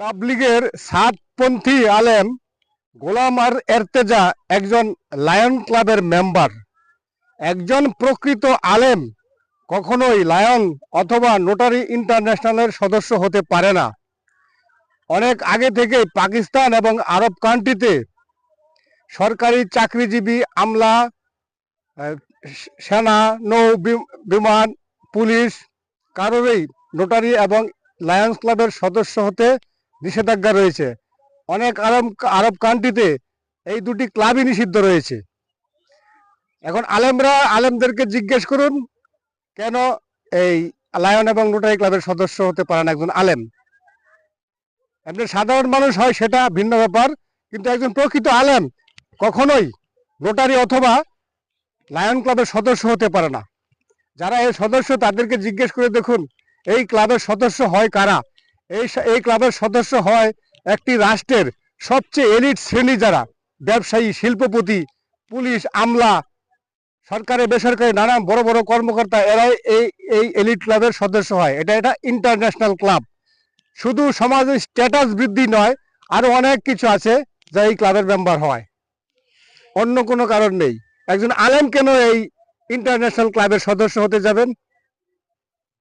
তাবলিগের সাতপন্থী আলেম গোলাম আর এর্তেজা একজন লায়ন ক্লাবের মেম্বার। একজন প্রকৃত আলেম কখনোই লায়ন অথবা নোটারি ইন্টারন্যাশনালের সদস্য হতে পারে না। অনেক আগে থেকেই পাকিস্তান এবং আরব কান্ট্রিতে সরকারি চাকরিজীবী, আমলা, সেনা, বিমান, পুলিশ কারোরই নোটারি এবং লায়ন্স ক্লাবের সদস্য হতে নিষেধাজ্ঞা রয়েছে। অনেক আরব কান্ট্রিতে এই দুটি ক্লাবই নিষিদ্ধ রয়েছে। এখন আলেমদেরকে জিজ্ঞেস করুন কেন এই লায়ন এবং নোটারি ক্লাবের সদস্য হতে পারেন একজন আলেম। এমনি সাধারণ মানুষ হয় সেটা ভিন্ন ব্যাপার, কিন্তু একজন প্রকৃত আলেম কখনোই নোটারি অথবা লায়ন ক্লাবের সদস্য হতে পারে না। যারা এই সদস্য তাদেরকে জিজ্ঞেস করে দেখুন এই ক্লাবের সদস্য হয় কারা। এই ক্লাবের সদস্য হয় একটি রাষ্ট্রের সবচেয়ে এলিট শ্রেণী, যারা ব্যবসায়ী, শিল্পপতি, পুলিশ, আমলা, সরকারি বেসরকারি নানা বড় বড় কর্মকর্তা, এরাই এই এলিট ক্লাবের সদস্য হয়। এটা ইন্টারন্যাশনাল ক্লাব। শুধু সমাজের স্ট্যাটাস বৃদ্ধি নয়, আরো অনেক কিছু আছে যা এই ক্লাবের মেম্বার হয়, অন্য কোনো কারণ নেই। একজন আলেম কেন এই ইন্টারন্যাশনাল ক্লাবের সদস্য হতে যাবেন?